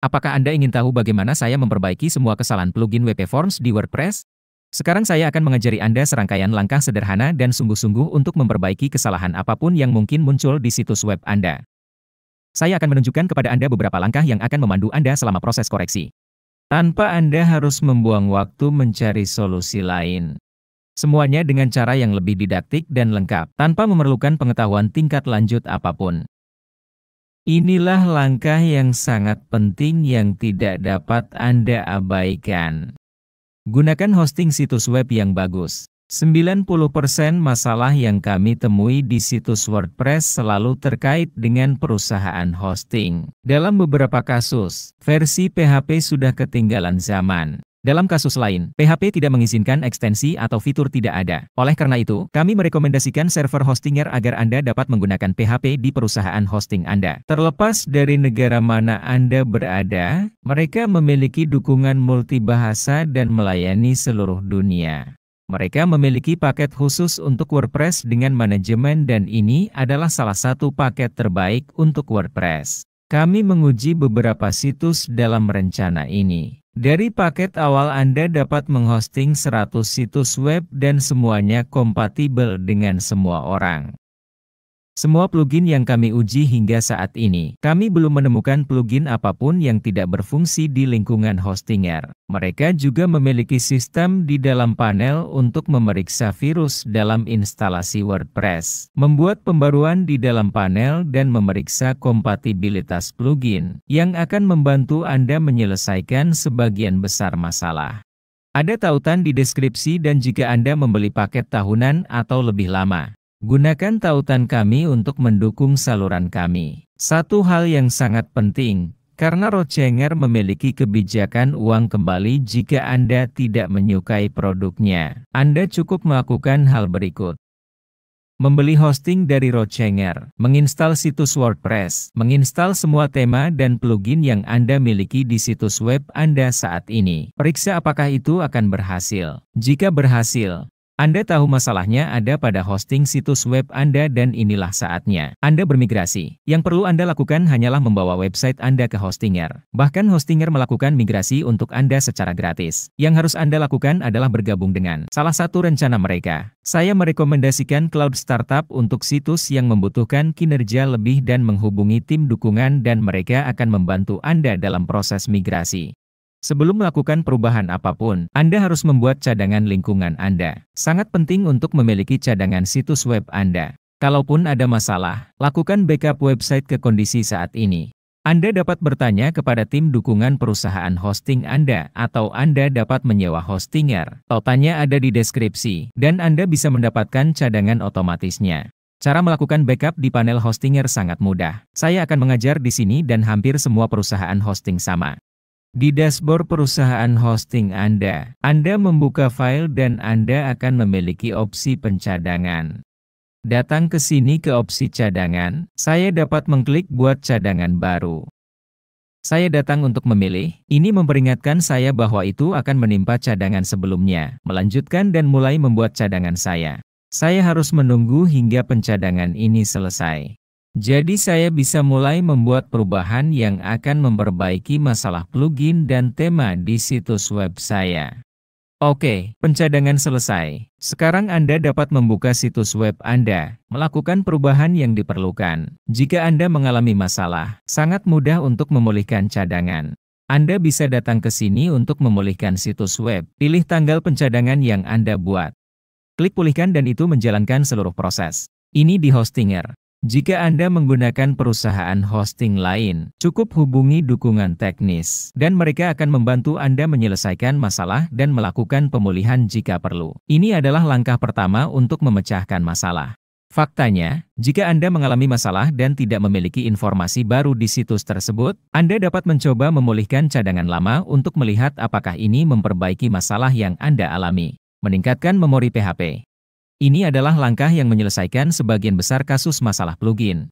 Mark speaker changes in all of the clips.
Speaker 1: Apakah Anda ingin tahu bagaimana saya memperbaiki semua kesalahan plugin WP Forms di WordPress? Sekarang saya akan mengajari Anda serangkaian langkah sederhana dan sungguh-sungguh untuk memperbaiki kesalahan apapun yang mungkin muncul di situs web Anda. Saya akan menunjukkan kepada Anda beberapa langkah yang akan memandu Anda selama proses koreksi, tanpa Anda harus membuang waktu mencari solusi lain. Semuanya dengan cara yang lebih didaktik dan lengkap, tanpa memerlukan pengetahuan tingkat lanjut apapun. Inilah langkah yang sangat penting yang tidak dapat Anda abaikan. Gunakan hosting situs web yang bagus. 90% masalah yang kami temui di situs WordPress selalu terkait dengan perusahaan hosting. Dalam beberapa kasus, versi PHP sudah ketinggalan zaman. Dalam kasus lain, PHP tidak mengizinkan ekstensi atau fitur tidak ada. Oleh karena itu, kami merekomendasikan server hostinger agar Anda dapat menggunakan PHP di perusahaan hosting Anda. Terlepas dari negara mana Anda berada, mereka memiliki dukungan multibahasa dan melayani seluruh dunia. Mereka memiliki paket khusus untuk WordPress dengan manajemen dan ini adalah salah satu paket terbaik untuk WordPress. Kami menguji beberapa situs dalam rencana ini. Dari paket awal Anda dapat menghosting 100 situs web dan semuanya kompatibel dengan semua orang. Semua plugin yang kami uji hingga saat ini, kami belum menemukan plugin apapun yang tidak berfungsi di lingkungan hostinger. Mereka juga memiliki sistem di dalam panel untuk memeriksa virus dalam instalasi WordPress, membuat pembaruan di dalam panel dan memeriksa kompatibilitas plugin, yang akan membantu Anda menyelesaikan sebagian besar masalah. Ada tautan di deskripsi dan jika Anda membeli paket tahunan atau lebih lama, gunakan tautan kami untuk mendukung saluran kami. Satu hal yang sangat penting, karena Roadchanger memiliki kebijakan uang kembali jika Anda tidak menyukai produknya. Anda cukup melakukan hal berikut. Membeli hosting dari Roadchanger, menginstal situs WordPress, menginstal semua tema dan plugin yang Anda miliki di situs web Anda saat ini. Periksa apakah itu akan berhasil. Jika berhasil, Anda tahu masalahnya ada pada hosting situs web Anda dan inilah saatnya Anda bermigrasi. Yang perlu Anda lakukan hanyalah membawa website Anda ke hostinger. Bahkan hostinger melakukan migrasi untuk Anda secara gratis. Yang harus Anda lakukan adalah bergabung dengan salah satu rencana mereka. Saya merekomendasikan Cloud Startup untuk situs yang membutuhkan kinerja lebih dan menghubungi tim dukungan dan mereka akan membantu Anda dalam proses migrasi. Sebelum melakukan perubahan apapun, Anda harus membuat cadangan lingkungan Anda. Sangat penting untuk memiliki cadangan situs web Anda. Kalaupun ada masalah, lakukan backup website ke kondisi saat ini. Anda dapat bertanya kepada tim dukungan perusahaan hosting Anda, atau Anda dapat menyewa hostinger. Tautannya ada di deskripsi, dan Anda bisa mendapatkan cadangan otomatisnya. Cara melakukan backup di panel hostinger sangat mudah. Saya akan mengajar di sini dan hampir semua perusahaan hosting sama. Di dashboard perusahaan hosting Anda membuka file dan Anda akan memiliki opsi pencadangan. Datang ke sini ke opsi cadangan, saya dapat mengklik buat cadangan baru. Saya datang untuk memilih, ini memperingatkan saya bahwa itu akan menimpa cadangan sebelumnya. Melanjutkan dan mulai membuat cadangan saya. Saya harus menunggu hingga pencadangan ini selesai. Jadi saya bisa mulai membuat perubahan yang akan memperbaiki masalah plugin dan tema di situs web saya. Oke, pencadangan selesai. Sekarang Anda dapat membuka situs web Anda, melakukan perubahan yang diperlukan. Jika Anda mengalami masalah, sangat mudah untuk memulihkan cadangan. Anda bisa datang ke sini untuk memulihkan situs web. Pilih tanggal pencadangan yang Anda buat. Klik pulihkan dan itu menjalankan seluruh proses. Ini di hostinger. Jika Anda menggunakan perusahaan hosting lain, cukup hubungi dukungan teknis, dan mereka akan membantu Anda menyelesaikan masalah dan melakukan pemulihan jika perlu. Ini adalah langkah pertama untuk memecahkan masalah. Faktanya, jika Anda mengalami masalah dan tidak memiliki informasi baru di situs tersebut, Anda dapat mencoba memulihkan cadangan lama untuk melihat apakah ini memperbaiki masalah yang Anda alami. Meningkatkan memori PHP. Ini adalah langkah yang menyelesaikan sebagian besar kasus masalah plugin.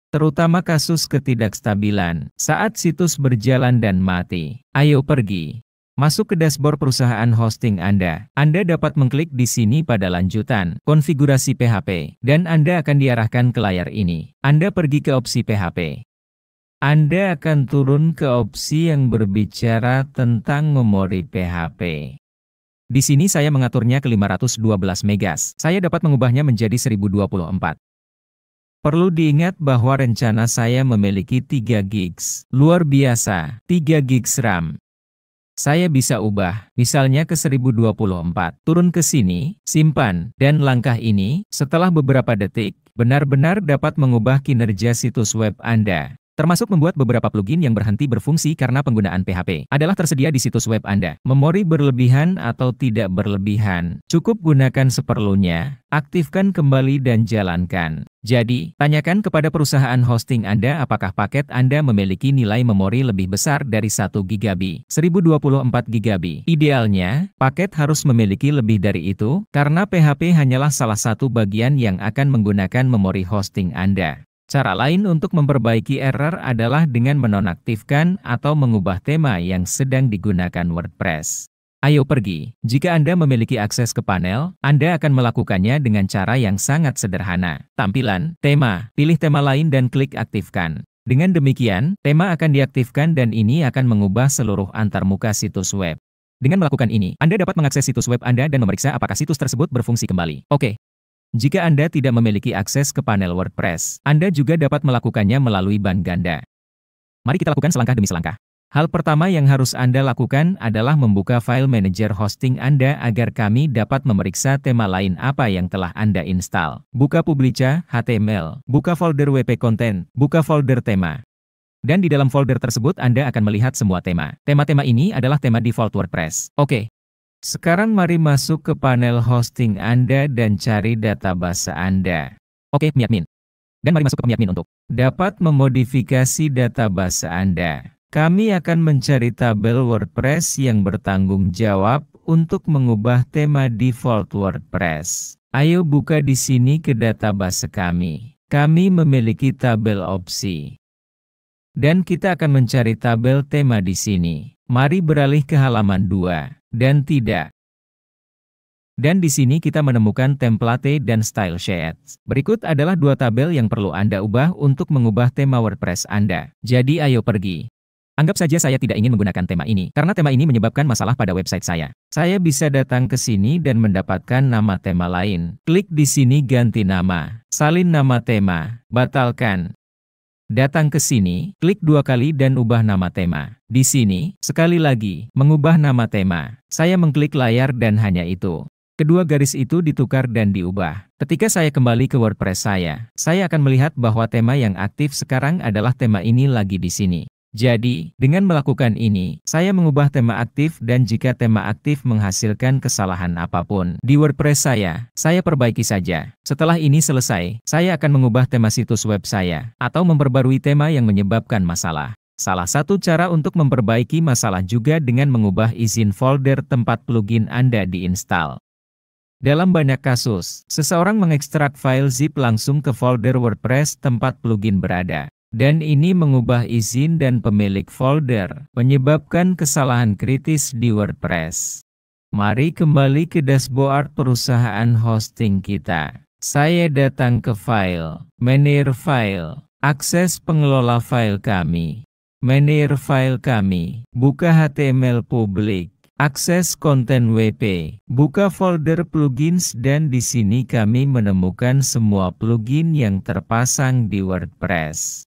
Speaker 1: Terutama kasus ketidakstabilan saat situs berjalan dan mati. Ayo pergi. Masuk ke dashboard perusahaan hosting Anda. Anda dapat mengklik di sini pada lanjutan, konfigurasi PHP, dan Anda akan diarahkan ke layar ini. Anda pergi ke opsi PHP. Anda akan turun ke opsi yang berbicara tentang memori PHP. Di sini saya mengaturnya ke 512 megas. Saya dapat mengubahnya menjadi 1024. Perlu diingat bahwa rencana saya memiliki 3 gigs. Luar biasa, 3 gigs RAM. Saya bisa ubah, misalnya ke 1024. Turun ke sini, simpan, dan langkah ini, setelah beberapa detik, benar-benar dapat mengubah kinerja situs web Anda. Termasuk membuat beberapa plugin yang berhenti berfungsi karena penggunaan PHP adalah tersedia di situs web Anda. Memori berlebihan atau tidak berlebihan, cukup gunakan seperlunya, aktifkan kembali dan jalankan. Jadi, tanyakan kepada perusahaan hosting Anda apakah paket Anda memiliki nilai memori lebih besar dari 1 GB, 1024 GB. Idealnya, paket harus memiliki lebih dari itu, karena PHP hanyalah salah satu bagian yang akan menggunakan memori hosting Anda. Cara lain untuk memperbaiki error adalah dengan menonaktifkan atau mengubah tema yang sedang digunakan WordPress. Ayo pergi. Jika Anda memiliki akses ke panel, Anda akan melakukannya dengan cara yang sangat sederhana. Tampilan, tema, pilih tema lain dan klik aktifkan. Dengan demikian, tema akan diaktifkan dan ini akan mengubah seluruh antarmuka situs web. Dengan melakukan ini, Anda dapat mengakses situs web Anda dan memeriksa apakah situs tersebut berfungsi kembali. Oke. Jika Anda tidak memiliki akses ke panel WordPress, Anda juga dapat melakukannya melalui ban ganda. Mari kita lakukan selangkah demi selangkah. Hal pertama yang harus Anda lakukan adalah membuka file manager hosting Anda agar kami dapat memeriksa tema lain apa yang telah Anda install. Buka Publica, HTML, buka folder WP Content, buka folder tema. Dan di dalam folder tersebut Anda akan melihat semua tema. Tema-tema ini adalah tema default WordPress. Oke. Sekarang mari masuk ke panel hosting Anda dan cari database Anda. Oke, MyAdmin. Dan mari masuk ke MyAdmin untuk dapat memodifikasi database Anda. Kami akan mencari tabel WordPress yang bertanggung jawab untuk mengubah tema default WordPress. Ayo buka di sini ke database kami. Kami memiliki tabel opsi. Dan kita akan mencari tabel tema di sini. Mari beralih ke halaman 2. Dan tidak. Dan di sini kita menemukan template dan style sheets. Berikut adalah 2 tabel yang perlu Anda ubah untuk mengubah tema WordPress Anda. Jadi ayo pergi. Anggap saja saya tidak ingin menggunakan tema ini, karena tema ini menyebabkan masalah pada website saya. Saya bisa datang ke sini dan mendapatkan nama tema lain. Klik di sini ganti nama. Salin nama tema. Batalkan. Datang ke sini, klik 2 kali dan ubah nama tema. Di sini, sekali lagi, mengubah nama tema. Saya mengklik layar dan hanya itu. Kedua garis itu ditukar dan diubah. Ketika saya kembali ke WordPress saya akan melihat bahwa tema yang aktif sekarang adalah tema ini lagi di sini. Jadi, dengan melakukan ini, saya mengubah tema aktif dan jika tema aktif menghasilkan kesalahan apapun di WordPress saya perbaiki saja. Setelah ini selesai, saya akan mengubah tema situs web saya atau memperbarui tema yang menyebabkan masalah. Salah satu cara untuk memperbaiki masalah juga dengan mengubah izin folder tempat plugin Anda diinstal. Dalam banyak kasus, seseorang mengekstrak file zip langsung ke folder WordPress tempat plugin berada. Dan ini mengubah izin dan pemilik folder, menyebabkan kesalahan kritis di WordPress. Mari kembali ke dashboard perusahaan hosting kita. Saya datang ke file, manage file, akses pengelola file kami. Manage file kami, buka HTML publik, akses konten WP, buka folder plugins dan di sini kami menemukan semua plugin yang terpasang di WordPress.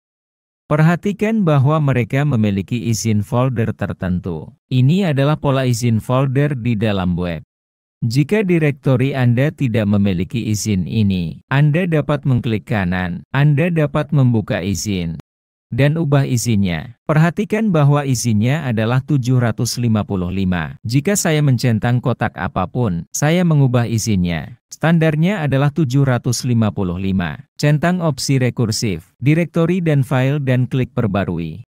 Speaker 1: Perhatikan bahwa mereka memiliki izin folder tertentu. Ini adalah pola izin folder di dalam web. Jika direktori Anda tidak memiliki izin ini, Anda dapat mengklik kanan. Anda dapat membuka izin dan ubah izinnya. Perhatikan bahwa izinnya adalah 755. Jika saya mencentang kotak apapun, saya mengubah izinnya. Standarnya adalah 755. Centang opsi rekursif, direktori dan file dan klik perbarui.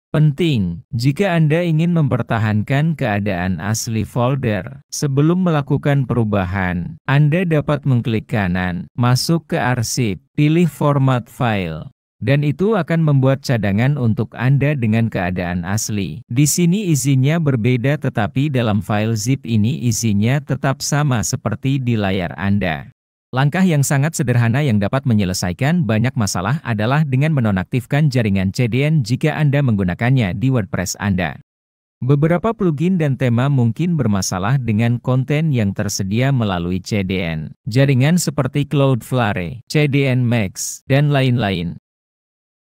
Speaker 1: Penting, jika Anda ingin mempertahankan keadaan asli folder, sebelum melakukan perubahan, Anda dapat mengklik kanan, masuk ke arsip, pilih format file. Dan itu akan membuat cadangan untuk Anda dengan keadaan asli. Di sini izinnya berbeda tetapi dalam file zip ini izinnya tetap sama seperti di layar Anda. Langkah yang sangat sederhana yang dapat menyelesaikan banyak masalah adalah dengan menonaktifkan jaringan CDN jika Anda menggunakannya di WordPress Anda. Beberapa plugin dan tema mungkin bermasalah dengan konten yang tersedia melalui CDN. Jaringan seperti Cloudflare, CDN Max, dan lain-lain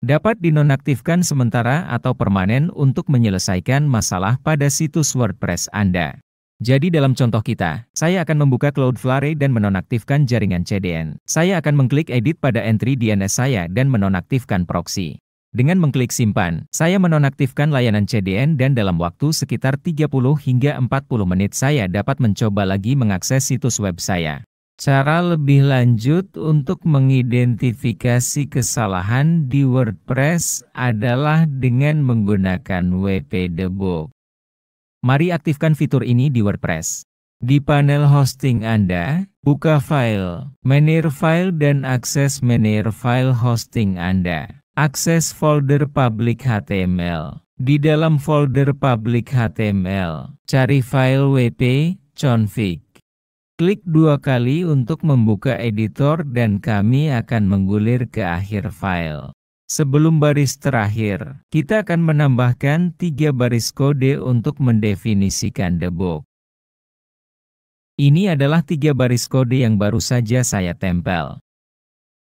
Speaker 1: dapat dinonaktifkan sementara atau permanen untuk menyelesaikan masalah pada situs WordPress Anda. Jadi dalam contoh kita, saya akan membuka Cloudflare dan menonaktifkan jaringan CDN. Saya akan mengklik edit pada entry DNS saya dan menonaktifkan proxy. Dengan mengklik simpan, saya menonaktifkan layanan CDN dan dalam waktu sekitar 30 hingga 40 menit saya dapat mencoba lagi mengakses situs web saya. Cara lebih lanjut untuk mengidentifikasi kesalahan di WordPress adalah dengan menggunakan WP Debug. Mari aktifkan fitur ini di WordPress. Di panel hosting Anda, buka file, manage file dan akses manage file hosting Anda. Akses folder public HTML. Di dalam folder public HTML, cari file wp config. Klik 2 kali untuk membuka editor dan kami akan menggulir ke akhir file. Sebelum baris terakhir, kita akan menambahkan 3 baris kode untuk mendefinisikan debug. Ini adalah 3 baris kode yang baru saja saya tempel.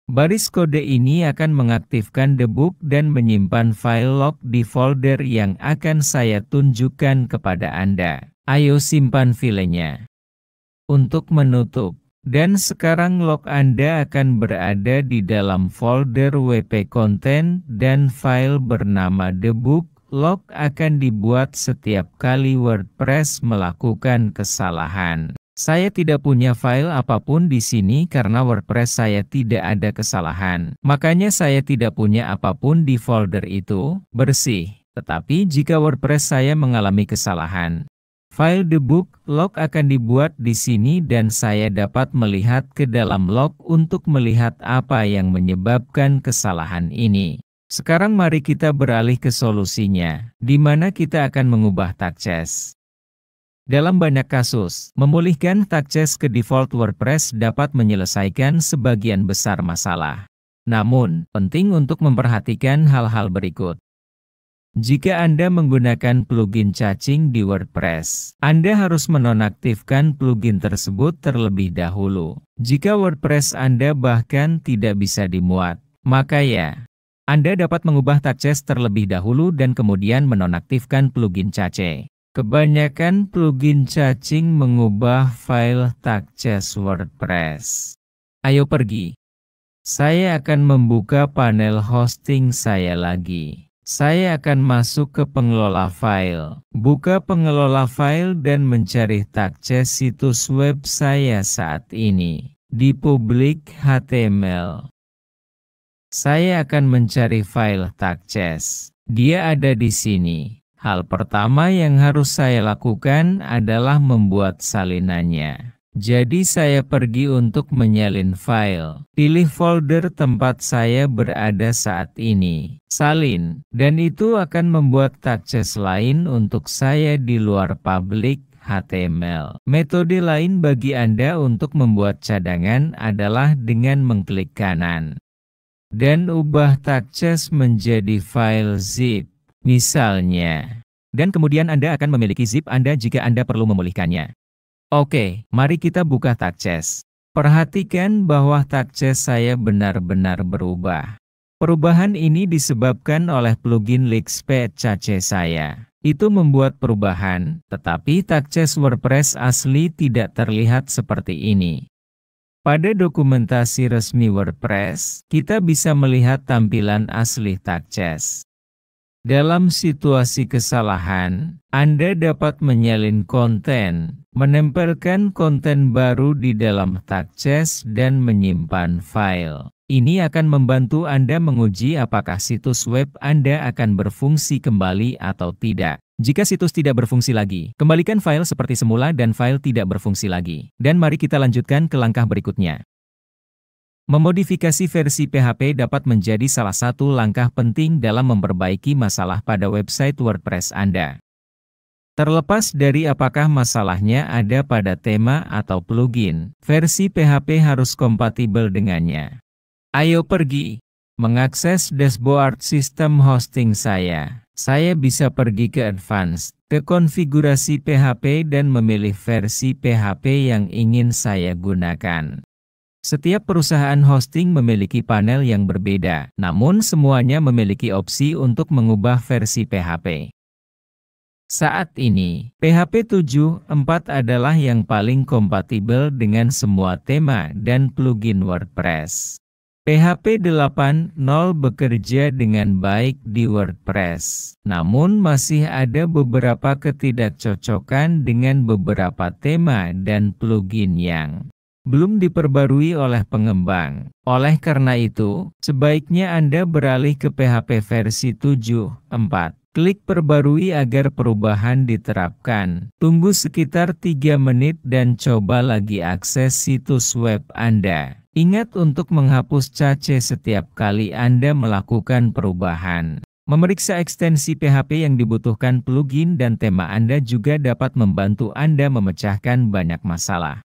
Speaker 1: Baris kode ini akan mengaktifkan debug dan menyimpan file log di folder yang akan saya tunjukkan kepada Anda. Ayo simpan filenya. Untuk menutup. Dan sekarang log Anda akan berada di dalam folder WP Content dan file bernama debug. Log akan dibuat setiap kali WordPress melakukan kesalahan. Saya tidak punya file apapun di sini karena WordPress saya tidak ada kesalahan. Makanya saya tidak punya apapun di folder itu, bersih. Tetapi jika WordPress saya mengalami kesalahan, file debug log akan dibuat di sini dan saya dapat melihat ke dalam log untuk melihat apa yang menyebabkan kesalahan ini. Sekarang mari kita beralih ke solusinya, di mana kita akan mengubah tag chess. Dalam banyak kasus, memulihkan tag chess ke default WordPress dapat menyelesaikan sebagian besar masalah. Namun, penting untuk memperhatikan hal-hal berikut. Jika Anda menggunakan plugin caching di WordPress, Anda harus menonaktifkan plugin tersebut terlebih dahulu. Jika WordPress Anda bahkan tidak bisa dimuat, maka Anda dapat mengubah tag chess terlebih dahulu dan kemudian menonaktifkan plugin cache. Kebanyakan plugin caching mengubah file tag chess WordPress. Ayo pergi. Saya akan membuka panel hosting saya lagi. Saya akan masuk ke pengelola file, buka pengelola file dan mencari tag chess situs web saya saat ini. Di public HTML, saya akan mencari file tag chess. Dia ada di sini. Hal pertama yang harus saya lakukan adalah membuat salinannya. Jadi saya pergi untuk menyalin file. Pilih folder tempat saya berada saat ini. Salin. Dan itu akan membuat tag chess lain untuk saya di luar public HTML. Metode lain bagi Anda untuk membuat cadangan adalah dengan mengklik kanan. Dan ubah tag chess menjadi file zip. Misalnya. Dan kemudian Anda akan memiliki zip Anda jika Anda perlu memulihkannya. Oke, mari kita buka tag chess. Perhatikan bahwa tag chess saya benar-benar berubah. Perubahan ini disebabkan oleh plugin Leakspace Cache saya. Itu membuat perubahan, tetapi tag chess WordPress asli tidak terlihat seperti ini. Pada dokumentasi resmi WordPress, kita bisa melihat tampilan asli tag chess. Dalam situasi kesalahan, Anda dapat menyalin konten, menempelkan konten baru di dalam tag chess dan menyimpan file. Ini akan membantu Anda menguji apakah situs web Anda akan berfungsi kembali atau tidak. Jika situs tidak berfungsi lagi, kembalikan file seperti semula dan file tidak berfungsi lagi. Dan mari kita lanjutkan ke langkah berikutnya. Memodifikasi versi PHP dapat menjadi salah satu langkah penting dalam memperbaiki masalah pada website WordPress Anda. Terlepas dari apakah masalahnya ada pada tema atau plugin, versi PHP harus kompatibel dengannya. Ayo pergi. Mengakses dashboard sistem hosting saya bisa pergi ke Advanced, ke konfigurasi PHP dan memilih versi PHP yang ingin saya gunakan. Setiap perusahaan hosting memiliki panel yang berbeda, namun semuanya memiliki opsi untuk mengubah versi PHP. Saat ini, PHP 7.4 adalah yang paling kompatibel dengan semua tema dan plugin WordPress. PHP 8.0 bekerja dengan baik di WordPress, namun masih ada beberapa ketidakcocokan dengan beberapa tema dan plugin yang belum diperbarui oleh pengembang. Oleh karena itu, sebaiknya Anda beralih ke PHP versi 7.4. Klik perbarui agar perubahan diterapkan. Tunggu sekitar 3 menit dan coba lagi akses situs web Anda. Ingat untuk menghapus cache setiap kali Anda melakukan perubahan. Memeriksa ekstensi PHP yang dibutuhkan plugin dan tema Anda juga dapat membantu Anda memecahkan banyak masalah.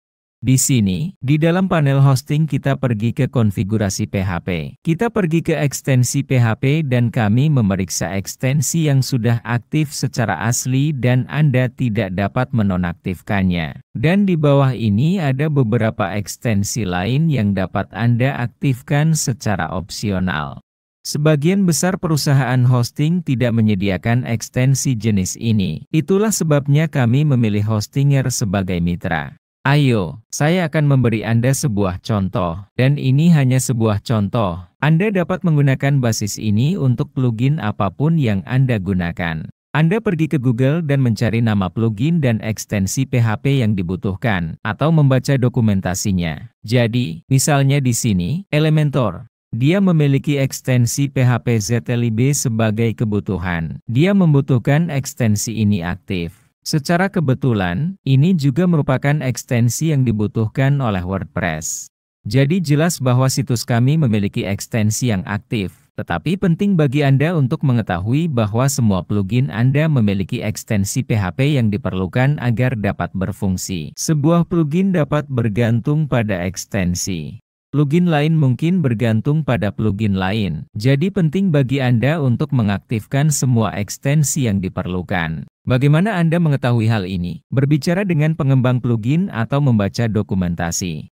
Speaker 1: Di sini, di dalam panel hosting kita pergi ke konfigurasi PHP. Kita pergi ke ekstensi PHP dan kami memeriksa ekstensi yang sudah aktif secara asli dan Anda tidak dapat menonaktifkannya. Dan di bawah ini ada beberapa ekstensi lain yang dapat Anda aktifkan secara opsional. Sebagian besar perusahaan hosting tidak menyediakan ekstensi jenis ini. Itulah sebabnya kami memilih Hostinger sebagai mitra. Ayo, saya akan memberi Anda sebuah contoh, dan ini hanya sebuah contoh. Anda dapat menggunakan basis ini untuk plugin apapun yang Anda gunakan. Anda pergi ke Google dan mencari nama plugin dan ekstensi PHP yang dibutuhkan, atau membaca dokumentasinya. Jadi, misalnya di sini, Elementor. Dia memiliki ekstensi PHP ZLib sebagai kebutuhan. Dia membutuhkan ekstensi ini aktif. Secara kebetulan, ini juga merupakan ekstensi yang dibutuhkan oleh WordPress. Jadi jelas bahwa situs kami memiliki ekstensi yang aktif, tetapi penting bagi Anda untuk mengetahui bahwa semua plugin Anda memiliki ekstensi PHP yang diperlukan agar dapat berfungsi. Sebuah plugin dapat bergantung pada ekstensi. Plugin lain mungkin bergantung pada plugin lain. Jadi penting bagi Anda untuk mengaktifkan semua ekstensi yang diperlukan. Bagaimana Anda mengetahui hal ini? Berbicara dengan pengembang plugin atau membaca dokumentasi.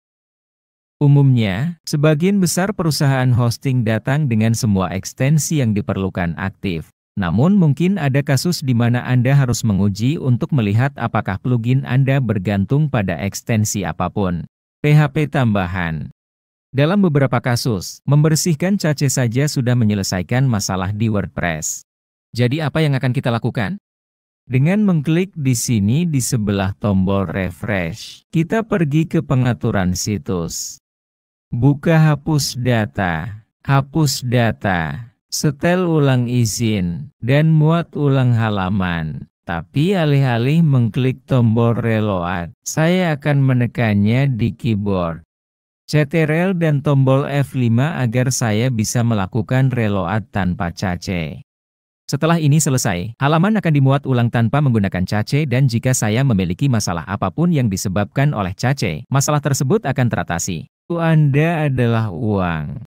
Speaker 1: Umumnya, sebagian besar perusahaan hosting datang dengan semua ekstensi yang diperlukan aktif. Namun mungkin ada kasus di mana Anda harus menguji untuk melihat apakah plugin Anda bergantung pada ekstensi apapun. PHP tambahan. Dalam beberapa kasus, membersihkan cache saja sudah menyelesaikan masalah di WordPress. Jadi apa yang akan kita lakukan? Dengan mengklik di sini di sebelah tombol refresh, kita pergi ke pengaturan situs. Buka hapus data, setel ulang izin, dan muat ulang halaman. Tapi alih-alih mengklik tombol reload, saya akan menekannya di keyboard. Ctrl dan tombol F5 agar saya bisa melakukan reload tanpa cache. Setelah ini selesai, halaman akan dimuat ulang tanpa menggunakan cache dan jika saya memiliki masalah apapun yang disebabkan oleh cache, masalah tersebut akan teratasi. Anda adalah uang.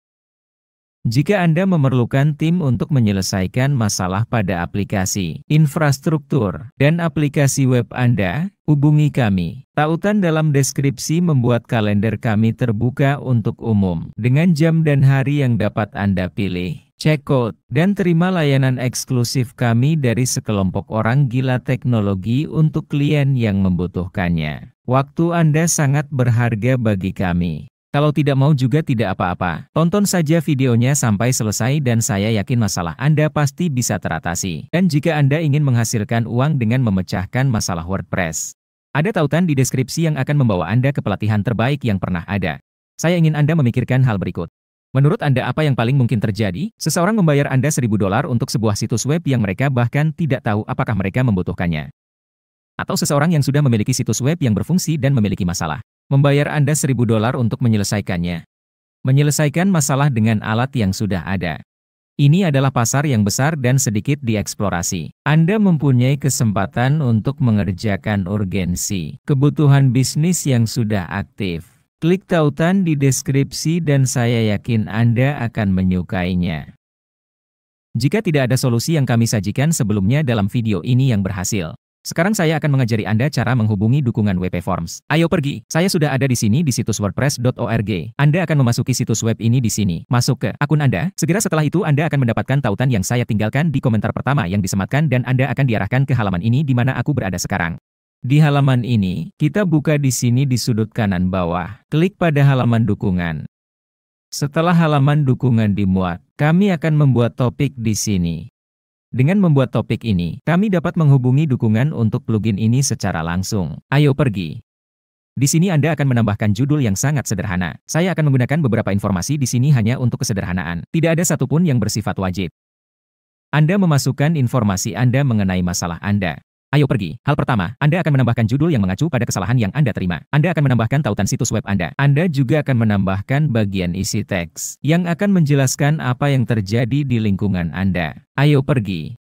Speaker 1: Jika Anda memerlukan tim untuk menyelesaikan masalah pada aplikasi, infrastruktur, dan aplikasi web Anda, hubungi kami. Tautan dalam deskripsi membuat kalender kami terbuka untuk umum, dengan jam dan hari yang dapat Anda pilih. Cek code, dan terima layanan eksklusif kami dari sekelompok orang gila teknologi untuk klien yang membutuhkannya. Waktu Anda sangat berharga bagi kami. Kalau tidak mau juga tidak apa-apa, tonton saja videonya sampai selesai dan saya yakin masalah Anda pasti bisa teratasi. Dan jika Anda ingin menghasilkan uang dengan memecahkan masalah WordPress, ada tautan di deskripsi yang akan membawa Anda ke pelatihan terbaik yang pernah ada. Saya ingin Anda memikirkan hal berikut. Menurut Anda apa yang paling mungkin terjadi? Seseorang membayar Anda $1.000 untuk sebuah situs web yang mereka bahkan tidak tahu apakah mereka membutuhkannya. Atau seseorang yang sudah memiliki situs web yang berfungsi dan memiliki masalah. Membayar Anda $1.000 untuk menyelesaikannya. Menyelesaikan masalah dengan alat yang sudah ada. Ini adalah pasar yang besar dan sedikit dieksplorasi. Anda mempunyai kesempatan untuk mengerjakan urgensi, kebutuhan bisnis yang sudah aktif. Klik tautan di deskripsi dan saya yakin Anda akan menyukainya. Jika tidak ada solusi yang kami sajikan sebelumnya dalam video ini yang berhasil, sekarang saya akan mengajari Anda cara menghubungi dukungan WP Forms. Ayo pergi. Saya sudah ada di sini di situs wordpress.org. Anda akan memasuki situs web ini di sini. Masuk ke akun Anda. Segera setelah itu Anda akan mendapatkan tautan yang saya tinggalkan di komentar pertama yang disematkan dan Anda akan diarahkan ke halaman ini di mana aku berada sekarang. Di halaman ini, kita buka di sini di sudut kanan bawah. Klik pada halaman dukungan. Setelah halaman dukungan dimuat, kami akan membuat topik di sini. Dengan membuat topik ini, kami dapat menghubungi dukungan untuk plugin ini secara langsung. Ayo pergi. Di sini Anda akan menambahkan judul yang sangat sederhana. Saya akan menggunakan beberapa informasi di sini hanya untuk kesederhanaan. Tidak ada satupun yang bersifat wajib. Anda memasukkan informasi Anda mengenai masalah Anda. Ayo pergi. Hal pertama, Anda akan menambahkan judul yang mengacu pada kesalahan yang Anda terima. Anda akan menambahkan tautan situs web Anda. Anda juga akan menambahkan bagian isi teks yang akan menjelaskan apa yang terjadi di lingkungan Anda. Ayo pergi.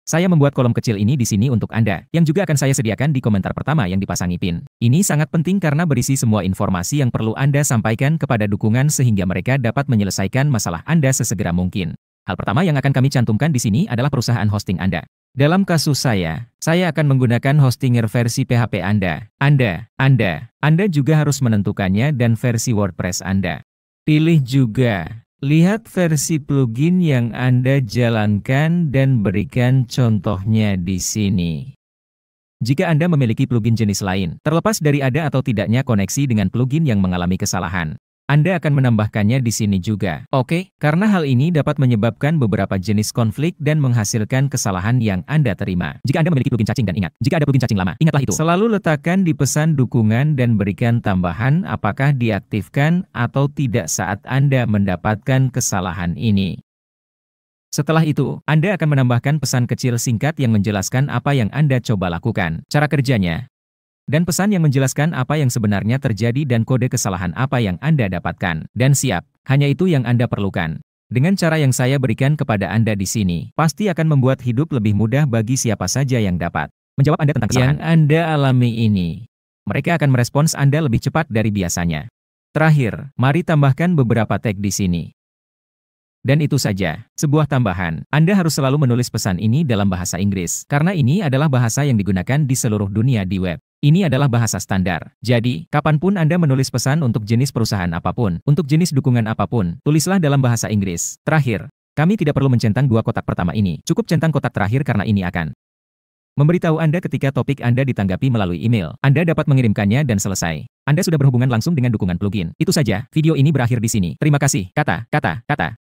Speaker 1: Saya membuat kolom kecil ini di sini untuk Anda, yang juga akan saya sediakan di komentar pertama yang dipasangi pin. Ini sangat penting karena berisi semua informasi yang perlu Anda sampaikan kepada dukungan sehingga mereka dapat menyelesaikan masalah Anda sesegera mungkin. Hal pertama yang akan kami cantumkan di sini adalah perusahaan hosting Anda. Dalam kasus saya akan menggunakan hostinger versi PHP Anda. Anda juga harus menentukannya dan versi WordPress Anda. Pilih juga. Lihat versi plugin yang Anda jalankan dan berikan contohnya di sini. Jika Anda memiliki plugin jenis lain, terlepas dari ada atau tidaknya koneksi dengan plugin yang mengalami kesalahan, Anda akan menambahkannya di sini juga. Oke, karena hal ini dapat menyebabkan beberapa jenis konflik dan menghasilkan kesalahan yang Anda terima. Jika Anda memiliki plugin cacing dan ingat, jika ada plugin cacing lama, ingatlah itu. Selalu letakkan di pesan dukungan dan berikan tambahan apakah diaktifkan atau tidak saat Anda mendapatkan kesalahan ini. Setelah itu, Anda akan menambahkan pesan kecil singkat yang menjelaskan apa yang Anda coba lakukan, cara kerjanya, dan pesan yang menjelaskan apa yang sebenarnya terjadi dan kode kesalahan apa yang Anda dapatkan. Dan siap, hanya itu yang Anda perlukan. Dengan cara yang saya berikan kepada Anda di sini, pasti akan membuat hidup lebih mudah bagi siapa saja yang dapat menjawab Anda tentang kesalahan yang Anda alami ini. Mereka akan merespons Anda lebih cepat dari biasanya. Terakhir, mari tambahkan beberapa tag di sini. Dan itu saja, sebuah tambahan. Anda harus selalu menulis pesan ini dalam bahasa Inggris, karena ini adalah bahasa yang digunakan di seluruh dunia di web. Ini adalah bahasa standar. Jadi, kapanpun Anda menulis pesan untuk jenis perusahaan apapun, untuk jenis dukungan apapun, tulislah dalam bahasa Inggris. Terakhir, kami tidak perlu mencentang dua kotak pertama ini. Cukup centang kotak terakhir karena ini akan memberitahu Anda ketika topik Anda ditanggapi melalui email. Anda dapat mengirimkannya dan selesai. Anda sudah berhubungan langsung dengan dukungan plugin. Itu saja, video ini berakhir di sini. Terima kasih. Kata.